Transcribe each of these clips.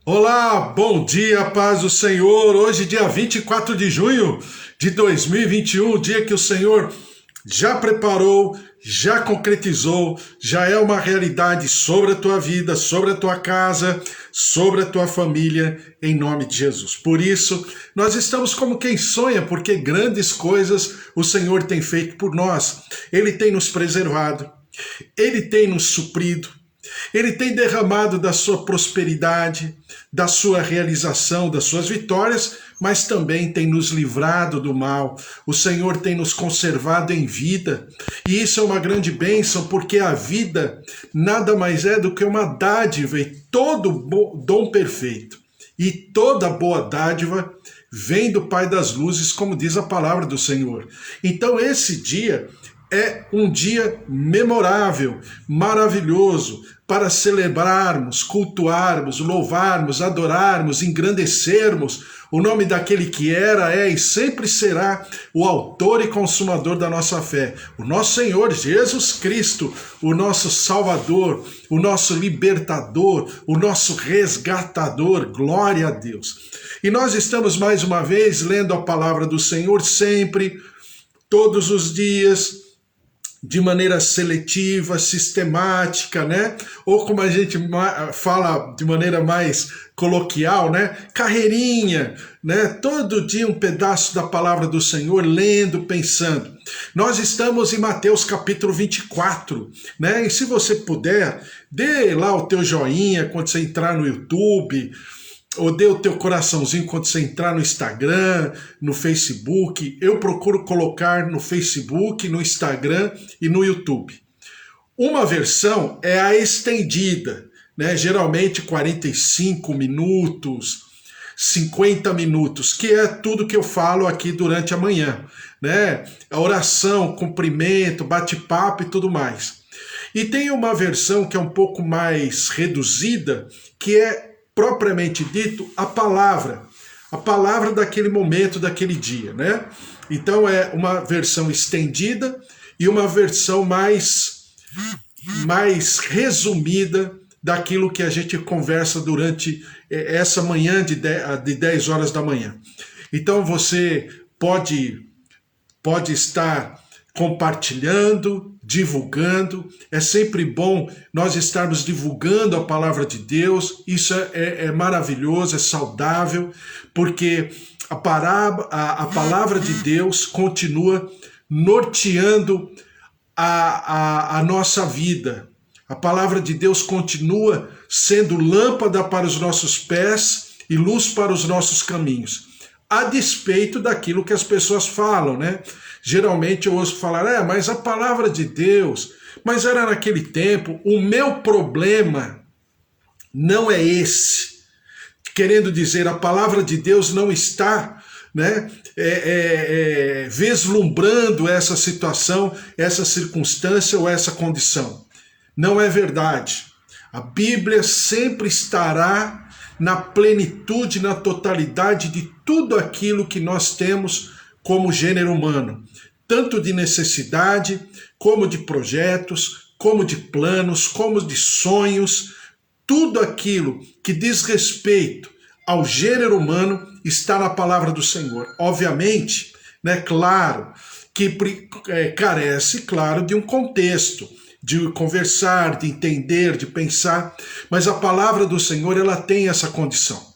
Olá, bom dia, paz do Senhor. Hoje, dia 24 de junho de 2021, dia que o Senhor já preparou, já concretizou, já é uma realidade sobre a tua vida, sobre a tua casa, sobre a tua família, em nome de Jesus. Por isso, nós estamos como quem sonha, porque grandes coisas o Senhor tem feito por nós. Ele tem nos preservado, Ele tem nos suprido, Ele tem derramado da sua prosperidade, da sua realização, das suas vitórias, mas também tem nos livrado do mal. O Senhor tem nos conservado em vida. E isso é uma grande bênção, porque a vida nada mais é do que uma dádiva e todo dom perfeito. E toda boa dádiva vem do Pai das Luzes, como diz a palavra do Senhor. Então esse dia é um dia memorável, maravilhoso, para celebrarmos, cultuarmos, louvarmos, adorarmos, engrandecermos o nome daquele que era, é e sempre será o autor e consumador da nossa fé, o nosso Senhor Jesus Cristo, o nosso Salvador, o nosso libertador, o nosso resgatador. Glória a Deus. E nós estamos mais uma vez lendo a palavra do Senhor sempre, todos os dias, de maneira seletiva, sistemática, né? Ou como a gente fala de maneira mais coloquial, né? Carreirinha, né? Todo dia um pedaço da palavra do Senhor, lendo, pensando. Nós estamos em Mateus capítulo 24, né? E se você puder, dê lá o teu joinha quando você entrar no YouTube, ou dê o teu coraçãozinho quando você entrar no Instagram, no Facebook. Eu procuro colocar no Facebook, no Instagram e no YouTube. Uma versão é a estendida, né? Geralmente 45 minutos, 50 minutos, que é tudo que eu falo aqui durante a manhã, né? A oração, cumprimento, bate-papo e tudo mais. E tem uma versão que é um pouco mais reduzida, que é propriamente dito, a palavra daquele momento, daquele dia, né? Então é uma versão estendida e uma versão mais resumida daquilo que a gente conversa durante essa manhã de 10 horas da manhã. Então você pode estar compartilhando, divulgando. É sempre bom nós estarmos divulgando a palavra de Deus. Isso é maravilhoso, é saudável, porque a palavra de Deus continua norteando a nossa vida. A palavra de Deus continua sendo lâmpada para os nossos pés e luz para os nossos caminhos, a despeito daquilo que as pessoas falam, né? Geralmente eu ouço falar, mas a palavra de Deus, mas era naquele tempo. O meu problema não é esse. Querendo dizer, a palavra de Deus não está, né, vislumbrando essa situação, essa circunstância ou essa condição. Não é verdade. A Bíblia sempre estará na plenitude, na totalidade de tudo aquilo que nós temos como gênero humano, tanto de necessidade, como de projetos, como de planos, como de sonhos. Tudo aquilo que diz respeito ao gênero humano está na palavra do Senhor. Obviamente, né, claro, que carece, claro, de um contexto, de conversar, de entender, de pensar, mas a palavra do Senhor, ela tem essa condição.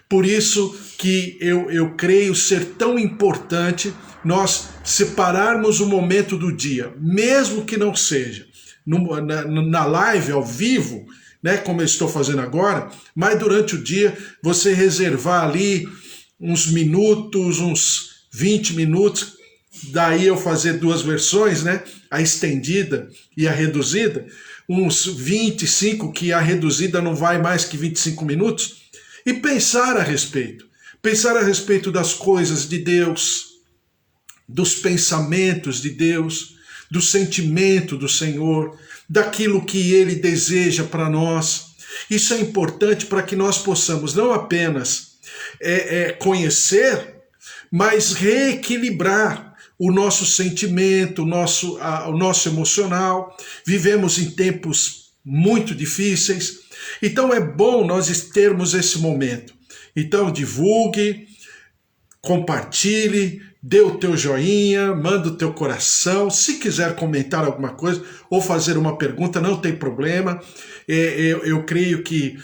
Por isso que eu creio ser tão importante nós separarmos o momento do dia, mesmo que não seja na live, ao vivo, né, como eu estou fazendo agora, mas durante o dia você reservar ali uns minutos, uns 20 minutos, daí eu fazer duas versões, né, a estendida e a reduzida, uns 25, que a reduzida não vai mais que 25 minutos, e pensar a respeito das coisas de Deus, dos pensamentos de Deus, do sentimento do Senhor, daquilo que Ele deseja para nós. Isso é importante para que nós possamos não apenas conhecer, mas reequilibrar o nosso sentimento, o nosso emocional. Vivemos em tempos muito difíceis. Então é bom nós termos esse momento. Então divulgue, compartilhe, dê o teu joinha, manda o teu coração. Se quiser comentar alguma coisa ou fazer uma pergunta, não tem problema. Eu creio que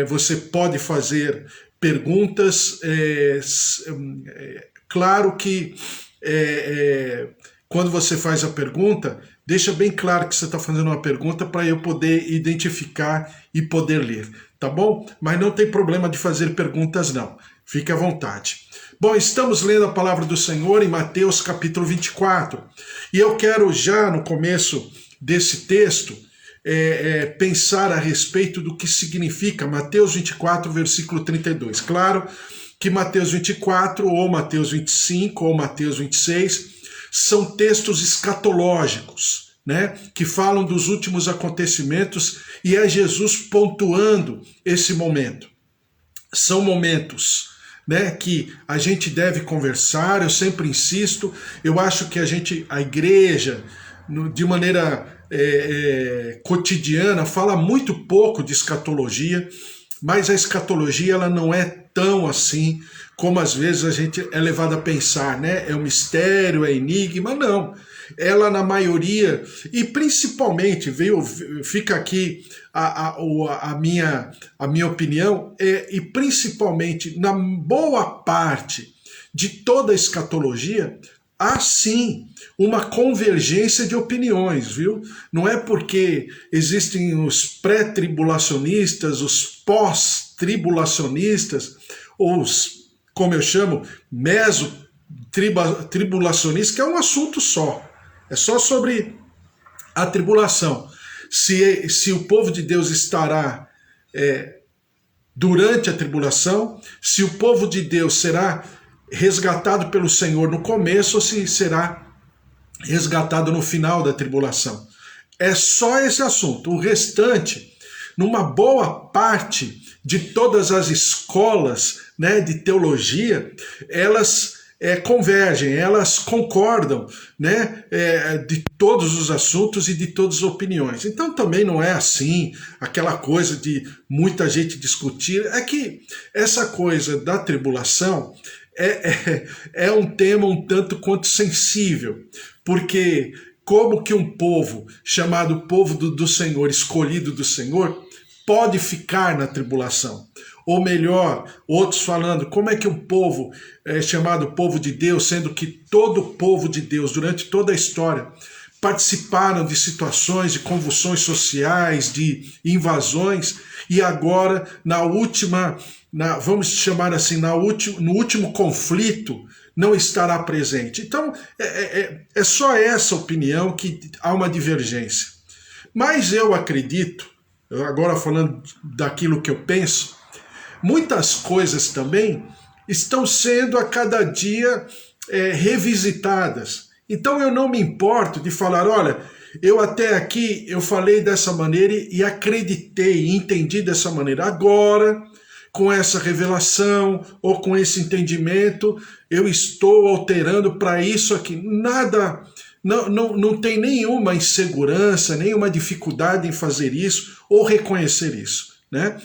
você pode fazer perguntas. Claro que quando você faz a pergunta, deixa bem claro que você está fazendo uma pergunta para eu poder identificar e poder ler, tá bom? Mas não tem problema de fazer perguntas não, fique à vontade. Bom, estamos lendo a palavra do Senhor em Mateus capítulo 24, e eu quero já no começo desse texto pensar a respeito do que significa Mateus 24, versículo 32. Claro que Mateus 24, ou Mateus 25, ou Mateus 26, são textos escatológicos, né, que falam dos últimos acontecimentos, e é Jesus pontuando esse momento. São momentos, né, que a gente deve conversar. Eu sempre insisto, eu acho que a igreja, de maneira cotidiana, fala muito pouco de escatologia, mas a escatologia ela não é tão assim como às vezes a gente é levado a pensar, né? É um mistério, é enigma, não. Ela na maioria, e principalmente, fica aqui a minha opinião, e principalmente na boa parte de toda a escatologia, há sim uma convergência de opiniões, viu? Não é porque existem os pré-tribulacionistas, os pós-tribulacionistas, ou os, como eu chamo, meso-tribulacionistas, que é um assunto só. É só sobre a tribulação. Se o povo de Deus estará durante a tribulação, se o povo de Deus será resgatado pelo Senhor no começo ou se será resgatado no final da tribulação. É só esse assunto. O restante, numa boa parte de todas as escolas, né, de teologia, elas convergem, elas concordam, né, de todos os assuntos e de todas as opiniões. Então também não é assim, aquela coisa de muita gente discutir. É que essa coisa da tribulação é um tema um tanto quanto sensível, porque como que um povo chamado povo do Senhor, escolhido do Senhor, pode ficar na tribulação? Ou melhor, outros falando, como é que um povo chamado povo de Deus, sendo que todo o povo de Deus, durante toda a história, participaram de situações de convulsões sociais, de invasões, e agora, vamos chamar assim, no último conflito, não estará presente. Então, é só essa opinião que há uma divergência. Mas eu acredito, agora falando daquilo que eu penso, muitas coisas também estão sendo a cada dia revisitadas. Então eu não me importo de falar, olha, eu até aqui eu falei dessa maneira e acreditei, e entendi dessa maneira. Agora, com essa revelação ou com esse entendimento, eu estou alterando para isso aqui. Nada, não tem nenhuma insegurança, nenhuma dificuldade em fazer isso ou reconhecer isso, né?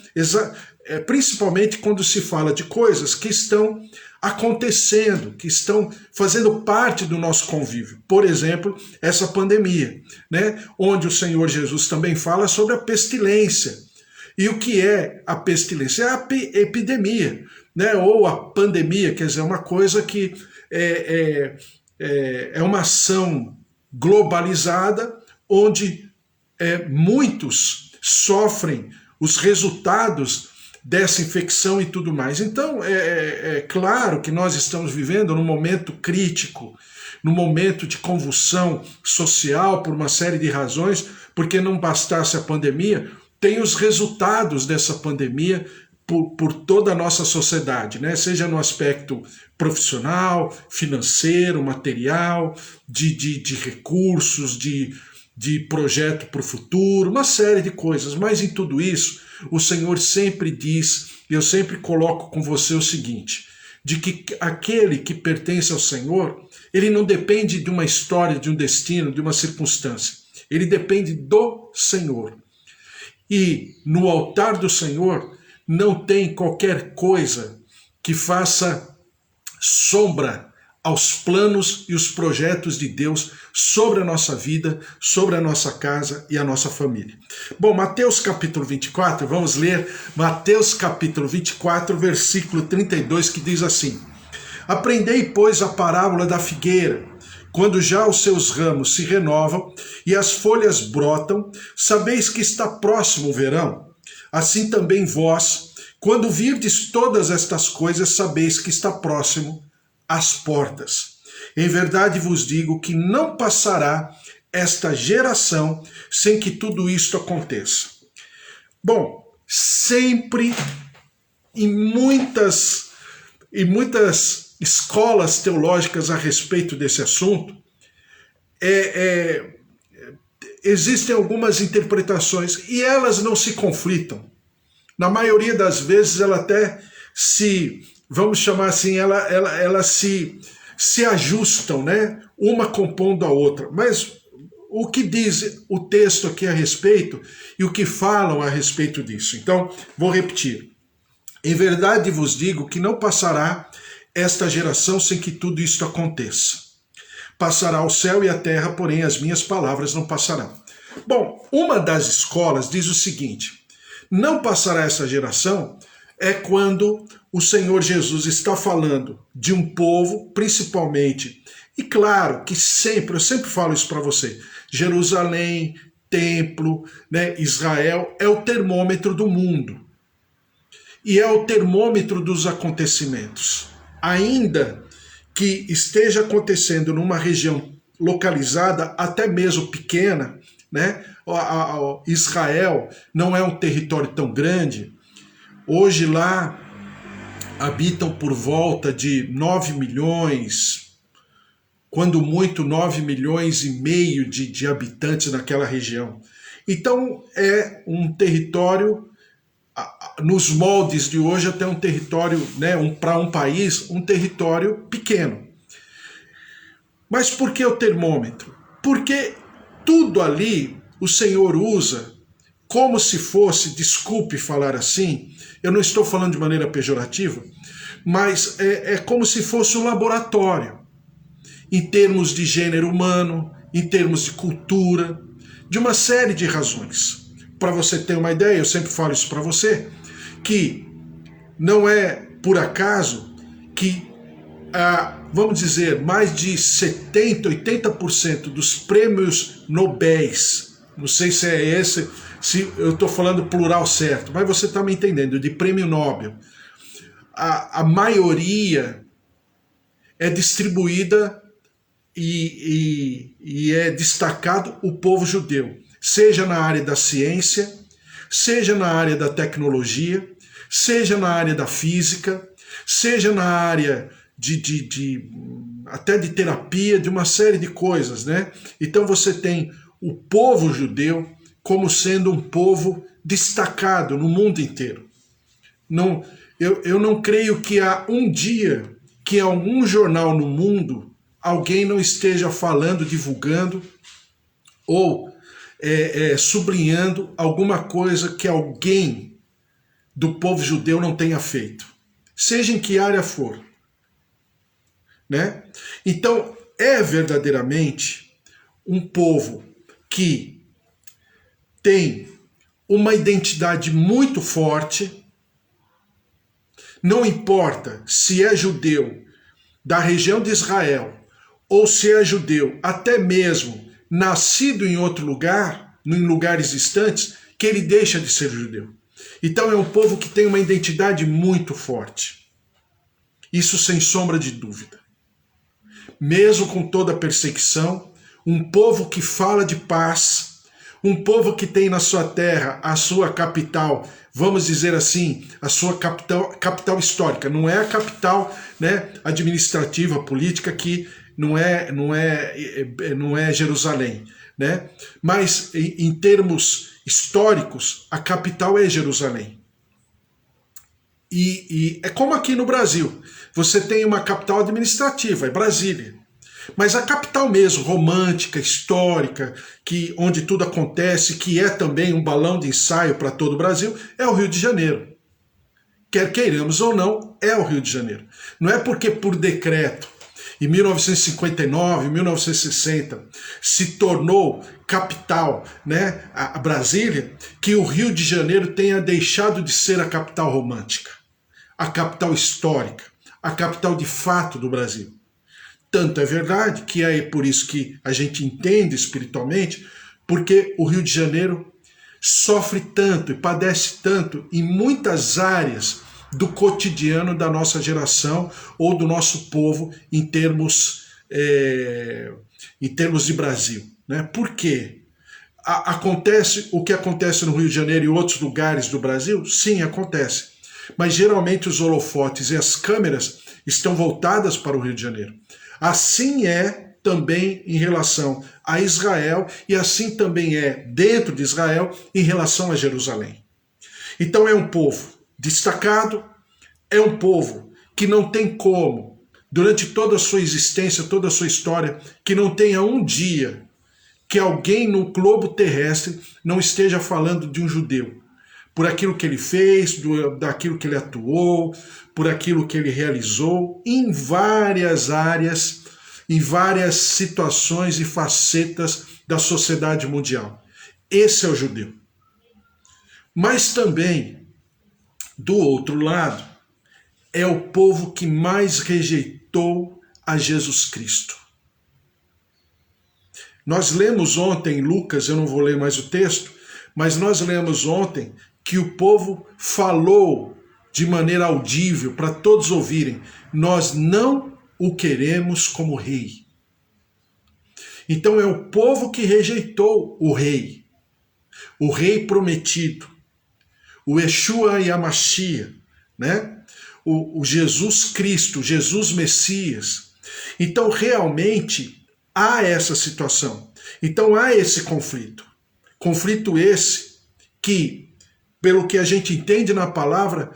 Principalmente quando se fala de coisas que estão acontecendo, que estão fazendo parte do nosso convívio. Por exemplo, essa pandemia, né? Onde o Senhor Jesus também fala sobre a pestilência. E o que é a pestilência? É a epidemia, né? Ou a pandemia, quer dizer, uma coisa que é uma ação globalizada, onde muitos sofrem os resultados dessa infecção e tudo mais. Então, é claro que nós estamos vivendo num momento crítico, num momento de convulsão social por uma série de razões, porque não bastasse a pandemia, tem os resultados dessa pandemia por toda a nossa sociedade, né? Seja no aspecto profissional, financeiro, material, de recursos, de projeto para o futuro, uma série de coisas. Mas em tudo isso, o Senhor sempre diz, e eu sempre coloco com você o seguinte, de que aquele que pertence ao Senhor, ele não depende de uma história, de um destino, de uma circunstância. Ele depende do Senhor. E no altar do Senhor não tem qualquer coisa que faça sombra aos planos e os projetos de Deus sobre a nossa vida, sobre a nossa casa e a nossa família. Bom, Mateus capítulo 24, vamos ler Mateus capítulo 24, versículo 32, que diz assim: Aprendei, pois, a parábola da figueira. Quando já os seus ramos se renovam e as folhas brotam, sabeis que está próximo o verão. Assim também vós, quando virdes todas estas coisas, sabeis que está próximo as portas. Em verdade vos digo que não passará esta geração sem que tudo isto aconteça. Bom, sempre em muitas escolas teológicas a respeito desse assunto, existem algumas interpretações e elas não se conflitam. Na maioria das vezes ela até se, vamos chamar assim, ela se ajustam, né? Uma compondo a outra. Mas o que diz o texto aqui a respeito e o que falam a respeito disso? Então, vou repetir. Em verdade vos digo que não passará esta geração sem que tudo isto aconteça. Passará o céu e a terra, porém as minhas palavras não passarão. Bom, uma das escolas diz o seguinte: não passará essa geração é quando o Senhor Jesus está falando de um povo, principalmente, e claro que sempre, eu sempre falo isso para você, Jerusalém, templo, né, Israel é o termômetro do mundo. E é o termômetro dos acontecimentos. Ainda que esteja acontecendo numa região localizada, até mesmo pequena, né? Israel não é um território tão grande. Hoje lá habitam por volta de 9 milhões, quando muito 9 milhões e meio de habitantes naquela região. Então é um território, nos moldes de hoje, até um território, né, para um país, um território pequeno. Mas por que o termômetro? Porque tudo ali o Senhor usa como se fosse, desculpe falar assim, eu não estou falando de maneira pejorativa, mas é como se fosse um laboratório, em termos de gênero humano, em termos de cultura, de uma série de razões. Para você ter uma ideia, eu sempre falo isso para você, que não é por acaso que, vamos dizer, mais de 70%, 80% dos prêmios Nobéis, não sei se é esse, se eu estou falando plural certo, mas você está me entendendo, de prêmio Nobel, a maioria é distribuída e é destacado o povo judeu, seja na área da ciência, seja na área da tecnologia, seja na área da física, seja na área até de terapia, de uma série de coisas, né? Então você tem o povo judeu como sendo um povo destacado no mundo inteiro. Não, eu não creio que há um dia que em algum jornal no mundo alguém não esteja falando, divulgando ou sublinhando alguma coisa que alguém do povo judeu não tenha feito, seja em que área for, né? Então é verdadeiramente um povo que tem uma identidade muito forte, não importa se é judeu da região de Israel ou se é judeu até mesmo nascido em outro lugar, em lugares distantes, que ele deixa de ser judeu. Então é um povo que tem uma identidade muito forte. Isso sem sombra de dúvida. Mesmo com toda a perseguição, um povo que fala de paz, um povo que tem na sua terra a sua capital, vamos dizer assim, a sua capital histórica. Não é a capital, né, administrativa, política, que não é Jerusalém, né? Mas em termos históricos, a capital é Jerusalém. E é como aqui no Brasil, você tem uma capital administrativa, é Brasília. Mas a capital mesmo, romântica, histórica, onde tudo acontece, que é também um balão de ensaio para todo o Brasil, é o Rio de Janeiro. Quer queiramos ou não, é o Rio de Janeiro. Não é porque por decreto, em 1959, 1960, se tornou capital, né, a Brasília, que o Rio de Janeiro tenha deixado de ser a capital romântica, a capital histórica, a capital de fato do Brasil. Tanto é verdade que é por isso que a gente entende espiritualmente, porque o Rio de Janeiro sofre tanto e padece tanto em muitas áreas do cotidiano da nossa geração ou do nosso povo em termos de Brasil, né? Por quê? Acontece o que acontece no Rio de Janeiro e outros lugares do Brasil? Sim, acontece. Mas geralmente os holofotes e as câmeras estão voltadas para o Rio de Janeiro. Assim é também em relação a Israel e assim também é dentro de Israel em relação a Jerusalém. Então é um povo destacado, é um povo que não tem como, durante toda a sua existência, toda a sua história, que não tenha um dia que alguém no globo terrestre não esteja falando de um judeu, por aquilo que ele fez, daquilo que ele atuou, por aquilo que ele realizou, em várias áreas, em várias situações e facetas da sociedade mundial. Esse é o judeu. Mas também, do outro lado, é o povo que mais rejeitou a Jesus Cristo. Nós lemos ontem em Lucas, eu não vou ler mais o texto, mas nós lemos ontem que o povo falou de maneira audível para todos ouvirem: nós não o queremos como rei. Então é o povo que rejeitou o rei prometido, o Yeshua e a Mashiach, né? O Jesus Cristo, Jesus Messias. Então realmente há essa situação. Então há esse conflito. Conflito esse que, pelo que a gente entende na palavra,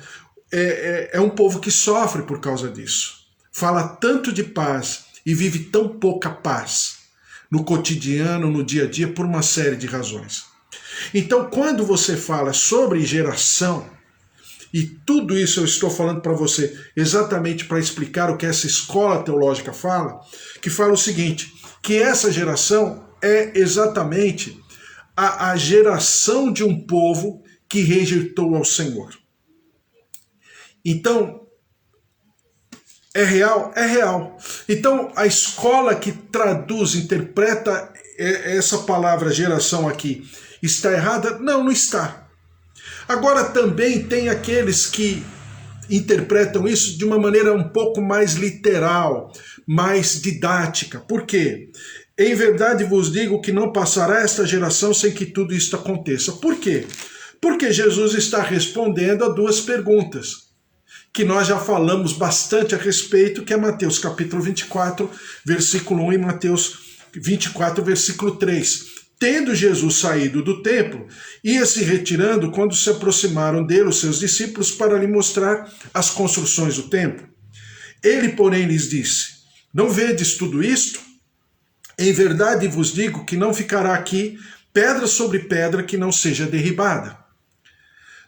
é um povo que sofre por causa disso. Fala tanto de paz e vive tão pouca paz no cotidiano, no dia a dia, por uma série de razões. Então, quando você fala sobre geração, e tudo isso eu estou falando para você exatamente para explicar o que essa escola teológica fala, que fala o seguinte, que essa geração é exatamente a geração de um povo que rejeitou ao Senhor. Então, é real? É real. Então, a escola que traduz, interpreta essa palavra geração aqui, está errada? Não, não está. Agora também tem aqueles que interpretam isso de uma maneira um pouco mais literal, mais didática. Por quê? Em verdade vos digo que não passará esta geração sem que tudo isto aconteça. Por quê? Porque Jesus está respondendo a duas perguntas, que nós já falamos bastante a respeito, que é Mateus capítulo 24, versículo 1 e Mateus 24, versículo 3. Tendo Jesus saído do templo, ia se retirando quando se aproximaram dele os seus discípulos para lhe mostrar as construções do templo. Ele, porém, lhes disse: não vedes tudo isto? Em verdade vos digo que não ficará aqui pedra sobre pedra que não seja derribada.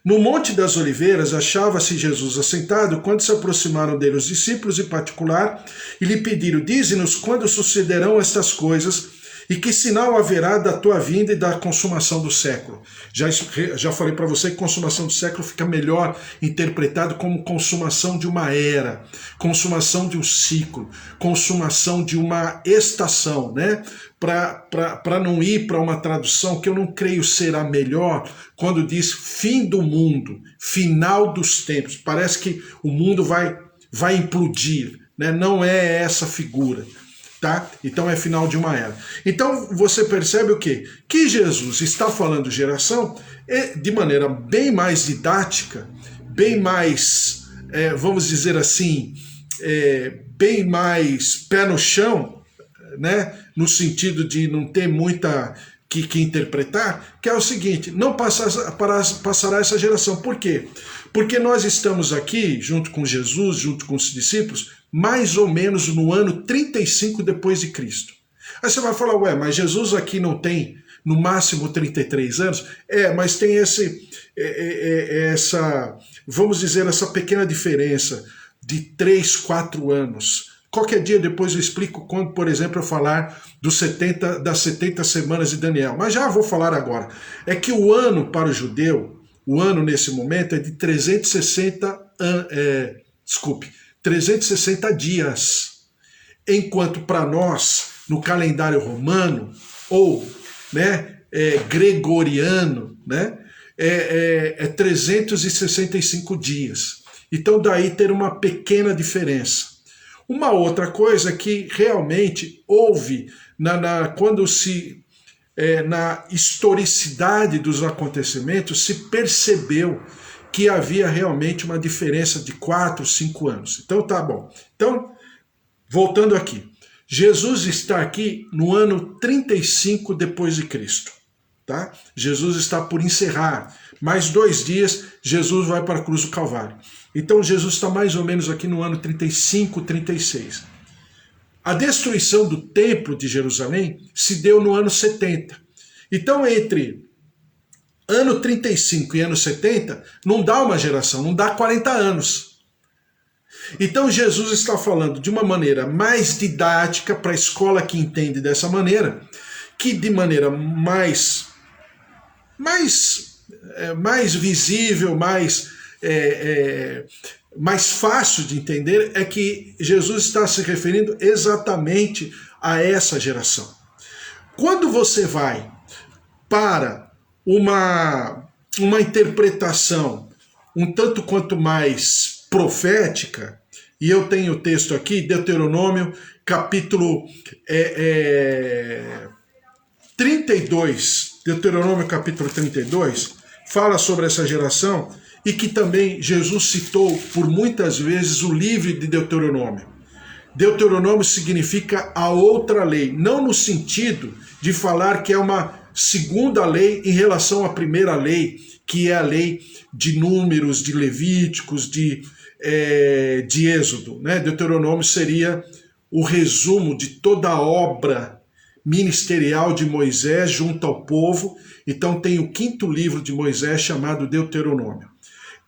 No Monte das Oliveiras achava-se Jesus assentado quando se aproximaram dele os discípulos em particular e lhe pediram: dize-nos quando sucederão estas coisas e que sinal haverá da tua vinda e da consumação do século. Já falei para você que consumação do século fica melhor interpretado como consumação de uma era, consumação de um ciclo, consumação de uma estação, né? Para não ir para uma tradução que eu não creio ser a melhor, quando diz fim do mundo, final dos tempos. Parece que o mundo vai implodir, né? Não é essa figura. Tá? Então é final de uma era. Então você percebe o quê? Que Jesus está falando geração de maneira bem mais didática, bem mais, vamos dizer assim, bem mais pé no chão, né? No sentido de não ter muita que interpretar, que é o seguinte: não passará essa geração. Por quê? Porque nós estamos aqui, junto com Jesus, junto com os discípulos, mais ou menos no ano 35 depois de Cristo. Aí você vai falar, ué, mas Jesus aqui não tem no máximo 33 anos? Mas tem essa, vamos dizer, essa pequena diferença de 3, 4 anos. Qualquer dia depois eu explico quando, por exemplo, eu falar das 70 semanas de Daniel. Mas já vou falar agora. É que o ano para o judeu, o ano nesse momento é de 360 dias. Enquanto para nós, no calendário romano, ou gregoriano, é 365 dias. Então daí ter uma pequena diferença. Uma outra coisa que realmente houve quando na historicidade dos acontecimentos se percebeu que havia realmente uma diferença de 4, 5 anos. Então tá bom. Então, voltando aqui. Jesus está aqui no ano 35 depois de Cristo. Tá? Jesus está por encerrar. Mais 2 dias, Jesus vai para a cruz do Calvário. Então Jesus está mais ou menos aqui no ano 35, 36. A destruição do templo de Jerusalém se deu no ano 70. Então entre ano 35 e ano 70, não dá uma geração, não dá 40 anos. Então Jesus está falando de uma maneira mais didática para a escola que entende dessa maneira, que de maneira mais visível, mais fácil de entender, é que Jesus está se referindo exatamente a essa geração. Quando você vai para uma interpretação um tanto quanto mais profética, e eu tenho o texto aqui, Deuteronômio, capítulo 32, Deuteronômio capítulo 32, fala sobre essa geração, e que também Jesus citou por muitas vezes o livro de Deuteronômio. Deuteronômio significa a outra lei, não no sentido de falar que é uma segunda lei em relação à primeira lei, que é a lei de Números, de Levíticos, de Êxodo. Deuteronômio seria o resumo de toda a obra ministerial de Moisés junto ao povo. Então tem o 5º livro de Moisés chamado Deuteronômio.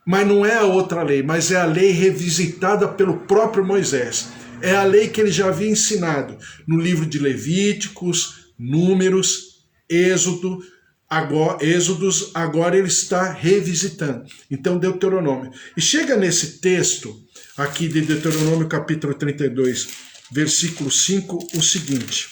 Mas não é a outra lei, mas é a lei revisitada pelo próprio Moisés. É a lei que ele já havia ensinado no livro de Levíticos, Números, Êxodos, agora ele está revisitando. Então, Deuteronômio. E chega nesse texto aqui de Deuteronômio capítulo 32, versículo 5, o seguinte: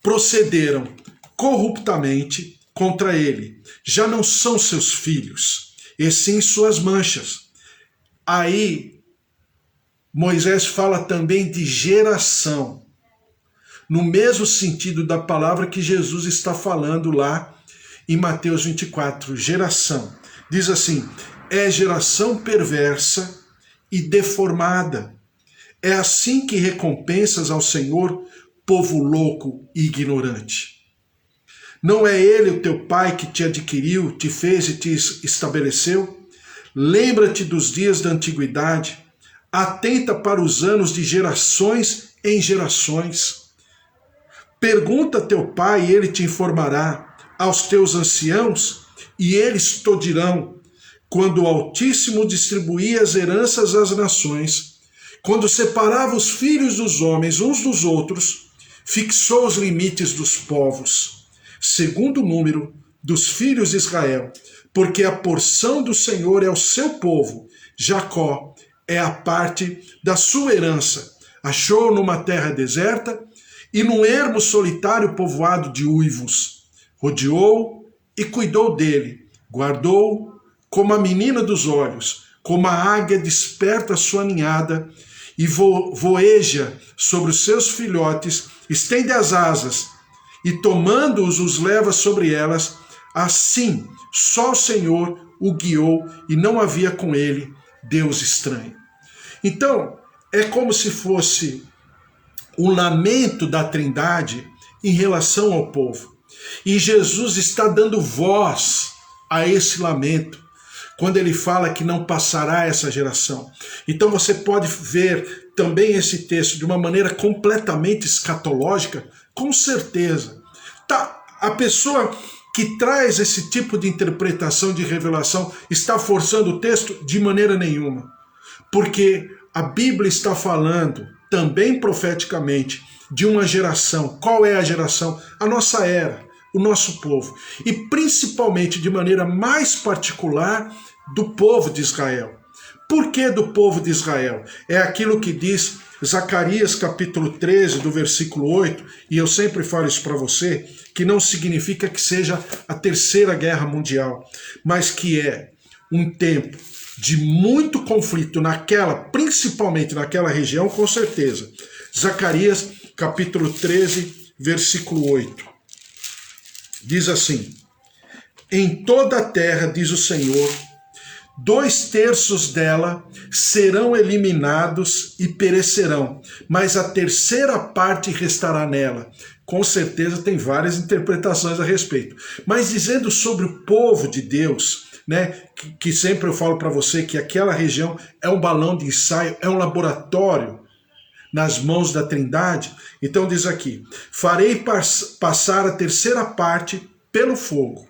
procederam corruptamente contra ele, já não são seus filhos, e sim suas manchas. Aí Moisés fala também de geração, no mesmo sentido da palavra que Jesus está falando lá em Mateus 24, geração. Diz assim: é geração perversa e deformada. É assim que recompensas ao Senhor, povo louco e ignorante. Não é ele o teu pai que te adquiriu, te fez e te estabeleceu? Lembra-te dos dias da antiguidade, atenta para os anos de gerações em gerações. Pergunta a teu pai e ele te informará, aos teus anciãos e eles te dirão, quando o Altíssimo distribuía as heranças às nações, quando separava os filhos dos homens uns dos outros, fixou os limites dos povos, segundo o número dos filhos de Israel, porque a porção do Senhor é o seu povo, Jacó é a parte da sua herança. Achou numa terra deserta e num ermo solitário povoado de uivos. Rodeou e cuidou dele, guardou como a menina dos olhos, como a águia desperta a sua ninhada e voeja sobre os seus filhotes, estende as asas e tomando-os os leva sobre elas. Assim só o Senhor o guiou e não havia com ele Deus estranho. Então, é como se fosse um lamento da Trindade em relação ao povo. E Jesus está dando voz a esse lamento, quando ele fala que não passará essa geração. Então você pode ver também esse texto de uma maneira completamente escatológica, com certeza. Tá, a pessoa que traz esse tipo de interpretação de revelação está forçando o texto? De maneira nenhuma. Porque a Bíblia está falando, também profeticamente, de uma geração. Qual é a geração? A nossa era, o nosso povo. E principalmente, de maneira mais particular, do povo de Israel. Por que do povo de Israel? É aquilo que diz Zacarias capítulo 13, do versículo 8, e eu sempre falo isso para você, que não significa que seja a terceira guerra mundial, mas que é um tempo de muito conflito principalmente naquela região, com certeza. Zacarias capítulo 13, versículo 8. Diz assim: em toda a terra, diz o Senhor, 2/3 dela serão eliminados e perecerão, mas a terceira parte restará nela. Com certeza tem várias interpretações a respeito. Mas dizendo sobre o povo de Deus, né, que sempre eu falo para você que aquela região é um balão de ensaio, é um laboratório nas mãos da Trindade. Então diz aqui: farei passar a terceira parte pelo fogo,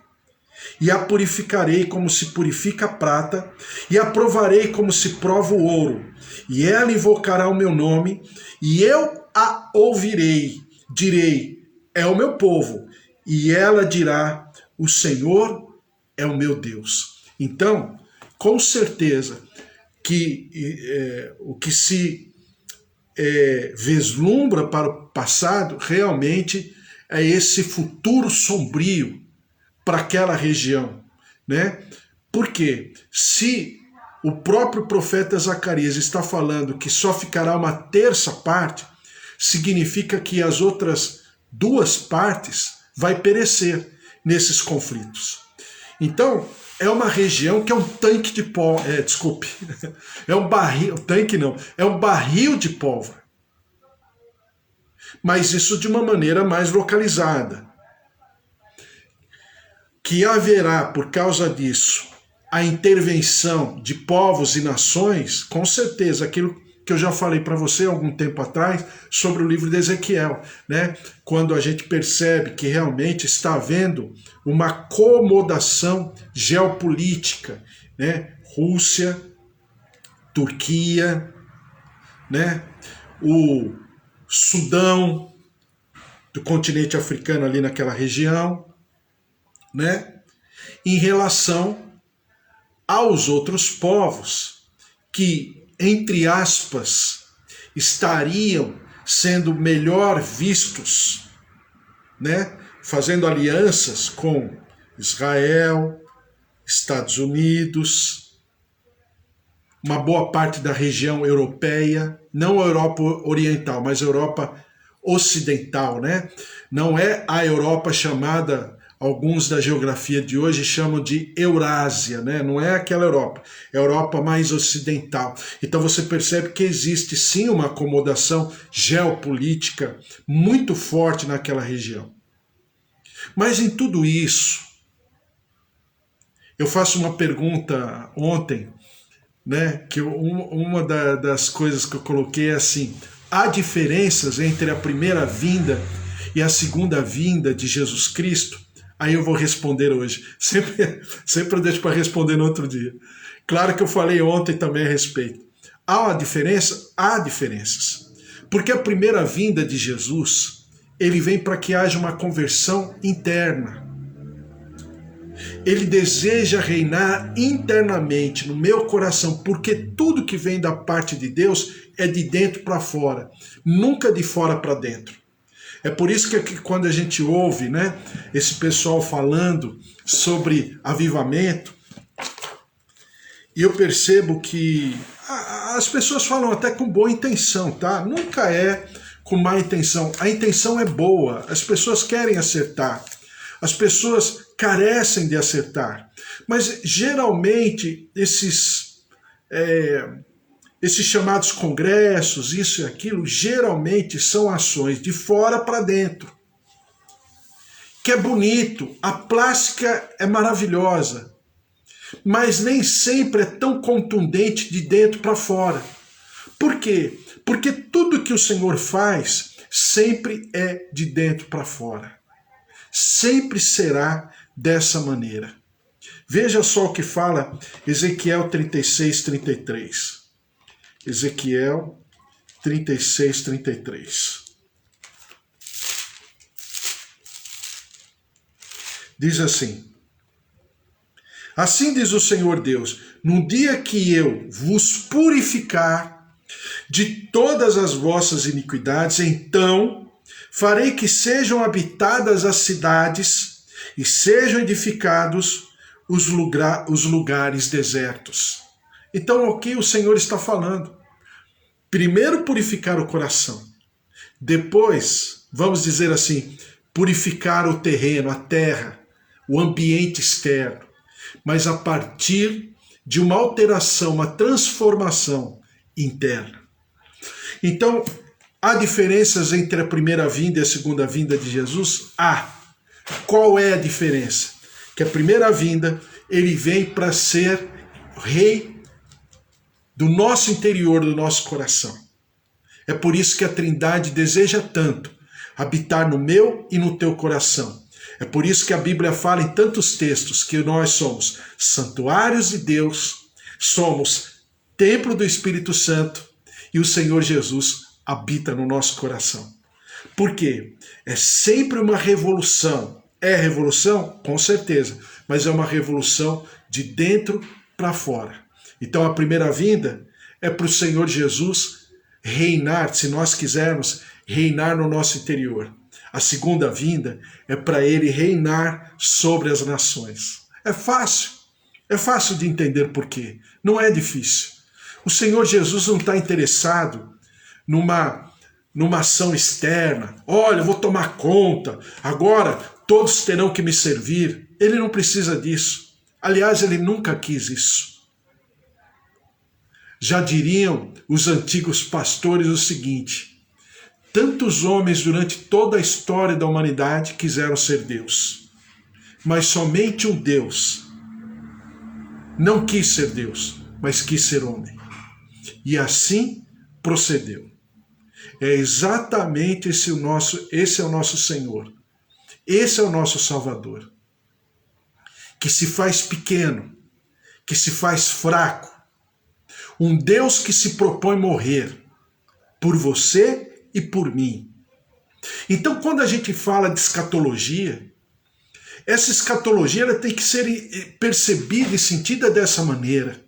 e a purificarei como se purifica a prata, e a provarei como se prova o ouro. E ela invocará o meu nome, e eu a ouvirei. Direi: é o meu povo. E ela dirá: o Senhor é o meu Deus. Então, com certeza, que o que se vislumbra para o passado realmente é esse futuro sombrio para aquela região, né? Porque se o próprio profeta Zacarias está falando que só ficará uma terça parte, significa que as outras 2 partes vai perecer nesses conflitos. Então, é uma região que é um tanque de pólvora, desculpe, é um barril, tanque não, é um barril de pólvora. Mas isso de uma maneira mais localizada. Que haverá, por causa disso, a intervenção de povos e nações, com certeza, aquilo que eu já falei para você há algum tempo atrás, sobre o livro de Ezequiel, né? Quando a gente percebe que realmente está havendo uma acomodação geopolítica, né? Rússia, Turquia, né? O Sudão, do continente africano ali naquela região, né? Em relação aos outros povos que, entre aspas, estariam sendo melhor vistos, né? Fazendo alianças com Israel, Estados Unidos, uma boa parte da região europeia, não a Europa Oriental, mas a Europa Ocidental, né? Não é a Europa chamada, alguns da geografia de hoje chamam de Eurásia, né? Não é aquela Europa, é a Europa mais ocidental. Então você percebe que existe sim uma acomodação geopolítica muito forte naquela região. Mas em tudo isso, eu faço uma pergunta ontem, né? Que uma das coisas que eu coloquei é assim: há diferenças entre a primeira vinda e a segunda vinda de Jesus Cristo? Aí eu vou responder hoje. Sempre eu deixo para responder no outro dia. Claro que eu falei ontem também a respeito. Há uma diferença? Há diferenças. Porque a primeira vinda de Jesus, ele vem para que haja uma conversão interna. Ele deseja reinar internamente no meu coração, porque tudo que vem da parte de Deus é de dentro para fora, nunca de fora para dentro. É por isso que quando a gente ouve, né, esse pessoal falando sobre avivamento, e eu percebo que as pessoas falam até com boa intenção, tá? Nunca é com má intenção. A intenção é boa, as pessoas querem acertar, as pessoas carecem de acertar. Mas geralmente esses chamados congressos, isso e aquilo, geralmente são ações de fora para dentro. Que é bonito, a plástica é maravilhosa, mas nem sempre é tão contundente de dentro para fora. Por quê? Porque tudo que o Senhor faz sempre é de dentro para fora. Sempre será dessa maneira. Veja só o que fala Ezequiel 36, 33. Ezequiel 36, 33. Diz assim: assim diz o Senhor Deus, no dia que eu vos purificar de todas as vossas iniquidades, então farei que sejam habitadas as cidades e sejam edificados os lugares desertos. Então, o que o Senhor está falando? Primeiro purificar o coração. Depois, vamos dizer assim, purificar o terreno, a terra, o ambiente externo. Mas a partir de uma alteração, uma transformação interna. Então, há diferenças entre a primeira vinda e a segunda vinda de Jesus? Há. Qual é a diferença? Que a primeira vinda, ele vem para ser rei do nosso interior, do nosso coração. É por isso que a Trindade deseja tanto habitar no meu e no teu coração. É por isso que a Bíblia fala em tantos textos que nós somos santuários de Deus, somos templo do Espírito Santo e o Senhor Jesus habita no nosso coração. Por quê? É sempre uma revolução. É revolução? Com certeza, mas é uma revolução de dentro para fora. Então a primeira vinda é para o Senhor Jesus reinar, se nós quisermos, reinar no nosso interior. A segunda vinda é para ele reinar sobre as nações. É fácil de entender por quê. Não é difícil. O Senhor Jesus não está interessado numa ação externa. Olha, eu vou tomar conta, agora todos terão que me servir. Ele não precisa disso. Aliás, ele nunca quis isso. Já diriam os antigos pastores o seguinte: tantos homens durante toda a história da humanidade quiseram ser Deus, mas somente um Deus não quis ser Deus, mas quis ser homem. E assim procedeu. É exatamente esse é o nosso Senhor. Esse é o nosso Salvador. Que se faz pequeno, que se faz fraco. Um Deus que se propõe morrer por você e por mim. Então, quando a gente fala de escatologia, essa escatologia ela tem que ser percebida e sentida dessa maneira.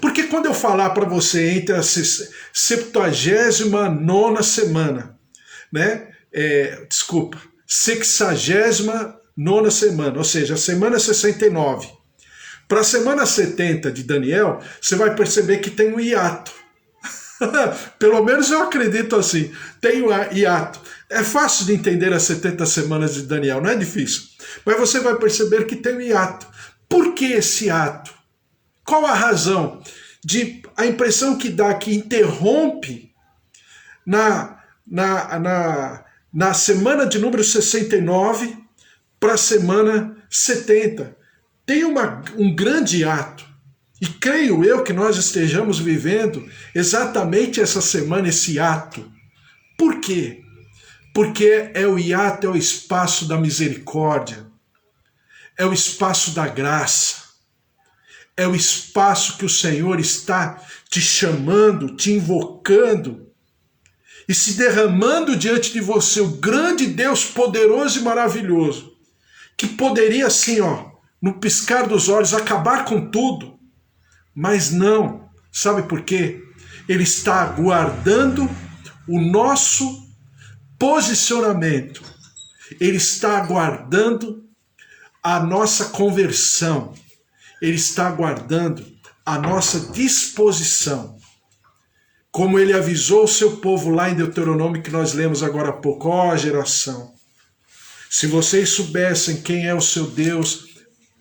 Porque quando eu falar para você entre a 79ª semana, né? 69ª semana, ou seja, a semana 69, para a semana 70 de Daniel, você vai perceber que tem um hiato. Pelo menos eu acredito assim, tem um hiato. É fácil de entender as 70 semanas de Daniel, não é difícil. Mas você vai perceber que tem um hiato. Por que esse hiato? Qual a razão? A impressão que dá que interrompe na semana de número 69 para a semana 70. Tem um grande ato. E creio eu que nós estejamos vivendo exatamente essa semana, esse ato. Por quê? Porque é o hiato, é o espaço da misericórdia, é o espaço da graça, é o espaço que o Senhor está te chamando, te invocando e se derramando diante de você, o grande Deus poderoso e maravilhoso, que poderia assim, no piscar dos olhos, acabar com tudo, mas não. Sabe por quê? Ele está aguardando o nosso posicionamento. Ele está aguardando a nossa conversão. Ele está aguardando a nossa disposição. Como ele avisou o seu povo lá em Deuteronômio, que nós lemos agora há pouco: ó geração, se vocês soubessem quem é o seu Deus,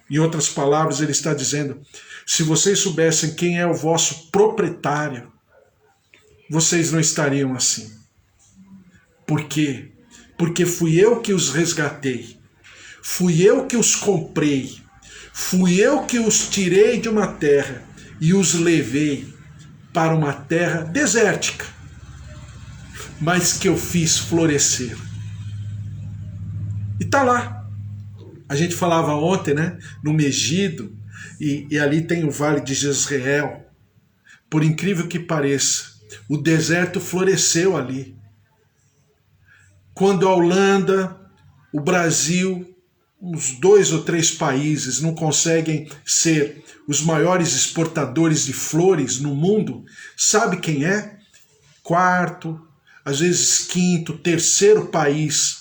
em outras palavras, ele está dizendo, se vocês soubessem quem é o vosso proprietário, vocês não estariam assim. Por quê? Porque fui eu que os resgatei, fui eu que os comprei, Fui eu que os tirei de uma terra e os levei para uma terra desértica, mas que eu fiz florescer. E tá lá. A gente falava ontem, né? No Megido, e ali tem o Vale de Jezreel. Por incrível que pareça, o deserto floresceu ali. Quando a Holanda, o Brasil, uns 2 ou 3 países não conseguem ser os maiores exportadores de flores no mundo, sabe quem é? 4º, às vezes 5º, 3º país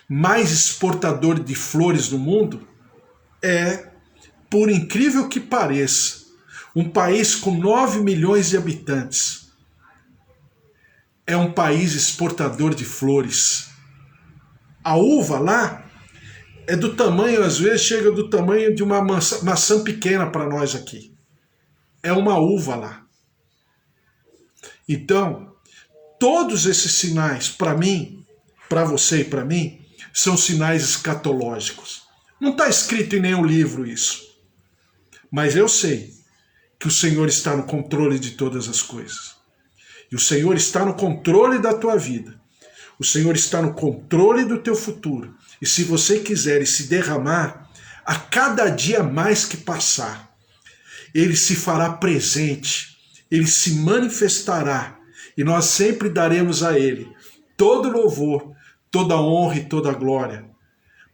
mais exportador de flores no mundo é, por incrível que pareça, um país com 9 milhões de habitantes. É um país exportador de flores. A uva lá é do tamanho, às vezes chega do tamanho de uma maçã pequena para nós aqui. É uma uva lá. Então, todos esses sinais, para mim, para você e para mim, são sinais escatológicos. Não está escrito em nenhum livro isso. Mas eu sei que o Senhor está no controle de todas as coisas. E o Senhor está no controle da tua vida. O Senhor está no controle do teu futuro. E se você quiser se derramar, a cada dia mais que passar, Ele se fará presente, Ele se manifestará, e nós sempre daremos a Ele todo louvor, toda honra e toda glória.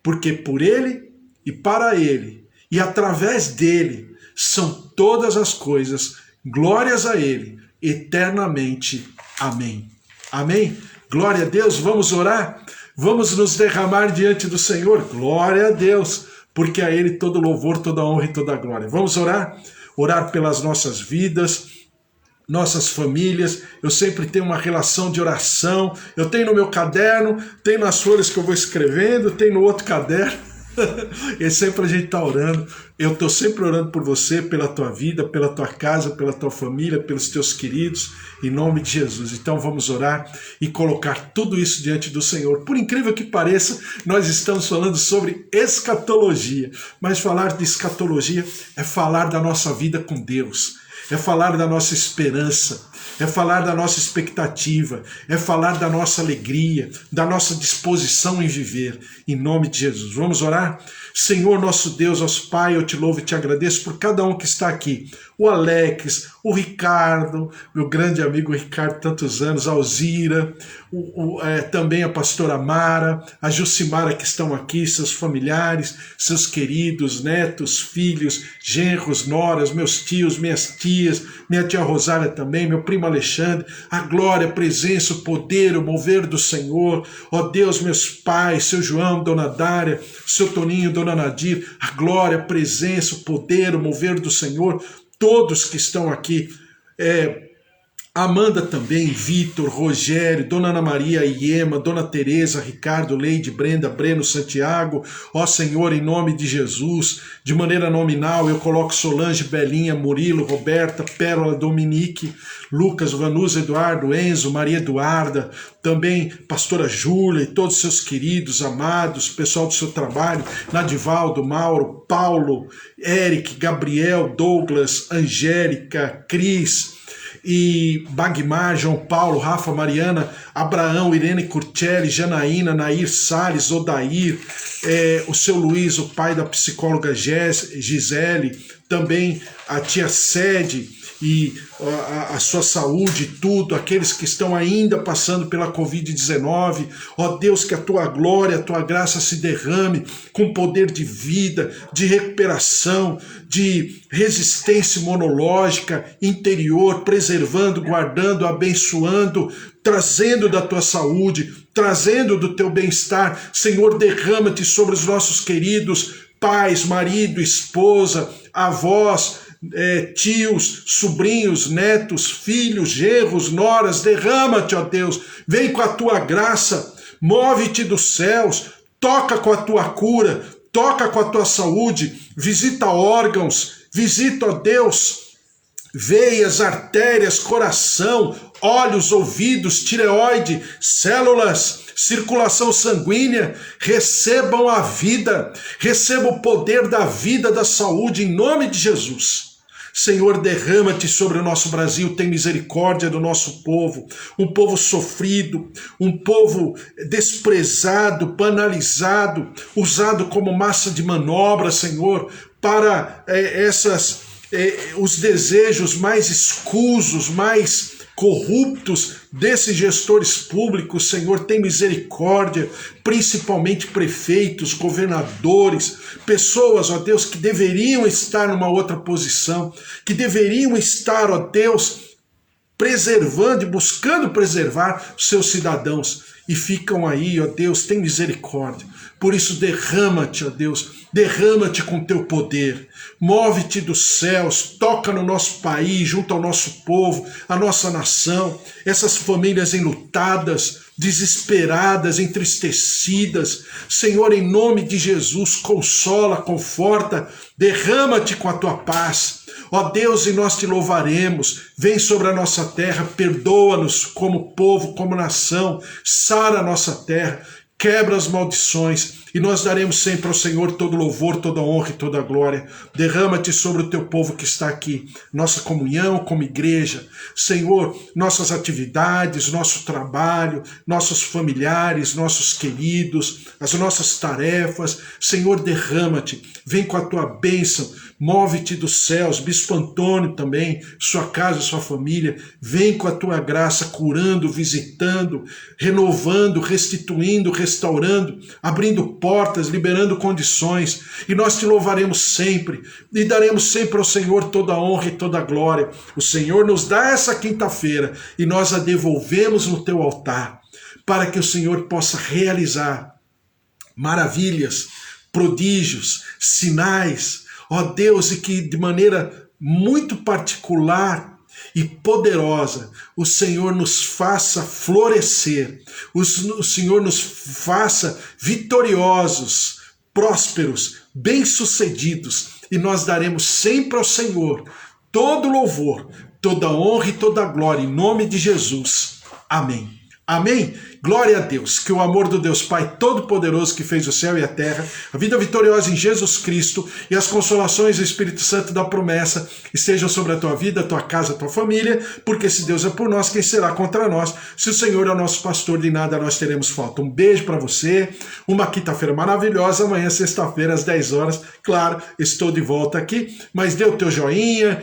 Porque por Ele e para Ele e através dEle são todas as coisas, glórias a Ele, eternamente. Amém. Amém? Glória a Deus, vamos orar? Vamos nos derramar diante do Senhor? Glória a Deus, porque a Ele todo louvor, toda honra e toda glória. Vamos orar? Orar pelas nossas vidas, nossas famílias. Eu sempre tenho uma relação de oração. Eu tenho no meu caderno, tenho nas folhas que eu vou escrevendo, tenho no outro caderno. E sempre a gente está orando. Eu estou sempre orando por você, pela tua vida, pela tua casa, pela tua família, pelos teus queridos, em nome de Jesus. Então vamos orar e colocar tudo isso diante do Senhor. Por incrível que pareça, nós estamos falando sobre escatologia, mas falar de escatologia é falar da nossa vida com Deus, é falar da nossa esperança, é falar da nossa expectativa, é falar da nossa alegria, da nossa disposição em viver, em nome de Jesus. Vamos orar? Senhor nosso Deus, nosso Pai, eu te louvo e te agradeço por cada um que está aqui. O Alex, o Ricardo, meu grande amigo Ricardo, tantos anos, a Alzira, também a pastora Mara, a Jucimara que estão aqui, seus familiares, seus queridos, netos, filhos, genros, noras, meus tios, minhas tias, minha tia Rosália também, meu primo Alexandre, a glória, a presença, o poder, o mover do Senhor, ó Deus, meus pais, seu João, dona Dária, seu Toninho, dona Nadir, a glória, a presença, o poder, o mover do Senhor, todos que estão aqui, Amanda também, Vitor, Rogério, Dona Ana Maria, Iema, Dona Tereza, Ricardo, Leide, Brenda, Breno, Santiago, ó Senhor, em nome de Jesus, de maneira nominal, eu coloco Solange, Belinha, Murilo, Roberta, Pérola, Dominique, Lucas, Vanusa, Eduardo, Enzo, Maria Eduarda, também pastora Júlia e todos os seus queridos, amados, pessoal do seu trabalho, Nadivaldo, Mauro, Paulo, Eric, Gabriel, Douglas, Angélica, Cris, e Bagmar, João Paulo, Rafa, Mariana, Abraão, Irene Curcelli, Janaína, Nair Salles, Odair, o seu Luiz, o pai da psicóloga Gisele, também a tia Sede e a sua saúde, tudo, aqueles que estão ainda passando pela Covid-19, ó Deus, que a tua glória, a tua graça se derrame com poder de vida, de recuperação, de resistência imunológica interior, preservando, guardando, abençoando, trazendo da tua saúde, trazendo do teu bem-estar. Senhor, derrama-te sobre os nossos queridos pais, marido, esposa, avós, tios, sobrinhos, netos, filhos, genros, noras. Derrama-te, ó Deus, vem com a tua graça, move-te dos céus, toca com a tua cura, toca com a tua saúde, visita órgãos, visita, ó Deus, veias, artérias, coração, olhos, ouvidos, tireoide, células, circulação sanguínea, recebam a vida, receba o poder da vida, da saúde, em nome de Jesus. Senhor, derrama-te sobre o nosso Brasil, tem misericórdia do nosso povo, um povo sofrido, um povo desprezado, banalizado, usado como massa de manobra, Senhor, para os desejos mais escusos, mais corruptos desses gestores públicos. Senhor, tem misericórdia, principalmente prefeitos, governadores, pessoas, ó Deus, que deveriam estar numa outra posição, que deveriam estar, ó Deus, preservando e buscando preservar os seus cidadãos, e ficam aí, ó Deus, tem misericórdia. Por isso, derrama-te, ó Deus, derrama-te com teu poder, move-te dos céus, toca no nosso país, junto ao nosso povo, a nossa nação, essas famílias enlutadas, desesperadas, entristecidas. Senhor, em nome de Jesus, consola, conforta, derrama-te com a tua paz. Ó Deus, e nós te louvaremos, vem sobre a nossa terra, perdoa-nos como povo, como nação, sara a nossa terra, quebra as maldições, e nós daremos sempre ao Senhor todo louvor, toda honra e toda glória. Derrama-te sobre o teu povo que está aqui, nossa comunhão como igreja. Senhor, nossas atividades, nosso trabalho, nossos familiares, nossos queridos, as nossas tarefas. Senhor, derrama-te, vem com a tua bênção, move-te dos céus. Bispo Antônio também, sua casa, sua família, vem com a tua graça, curando, visitando, renovando, restituindo, restaurando, abrindo portas, liberando condições, e nós te louvaremos sempre, e daremos sempre ao Senhor toda a honra e toda a glória. O Senhor nos dá essa quinta-feira, e nós a devolvemos no teu altar, para que o Senhor possa realizar maravilhas, prodígios, sinais, ó Deus, e que de maneira muito particular e poderosa, o Senhor nos faça florescer, o Senhor nos faça vitoriosos, prósperos, bem-sucedidos, e nós daremos sempre ao Senhor todo louvor, toda honra e toda glória, em nome de Jesus. Amém. Amém? Glória a Deus, que o amor do Deus Pai Todo-Poderoso, que fez o céu e a terra, a vida vitoriosa em Jesus Cristo e as consolações do Espírito Santo da promessa estejam sobre a tua vida, a tua casa, a tua família, porque se Deus é por nós, quem será contra nós? Se o Senhor é o nosso pastor, de nada nós teremos falta. Um beijo para você, uma quinta-feira maravilhosa, amanhã sexta-feira às 10 horas, claro, estou de volta aqui, mas dê o teu joinha,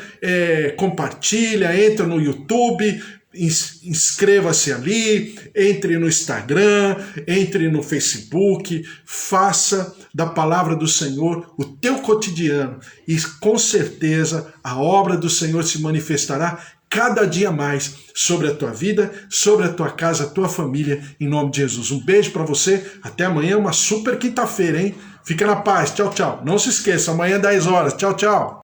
compartilha, entra no YouTube, inscreva-se ali, entre no Instagram, entre no Facebook, faça da palavra do Senhor o teu cotidiano, e com certeza a obra do Senhor se manifestará cada dia mais sobre a tua vida, sobre a tua casa, a tua família, em nome de Jesus. Um beijo para você, até amanhã, uma super quinta-feira, hein? Fica na paz, tchau, tchau. Não se esqueça, amanhã 10 horas, tchau, tchau.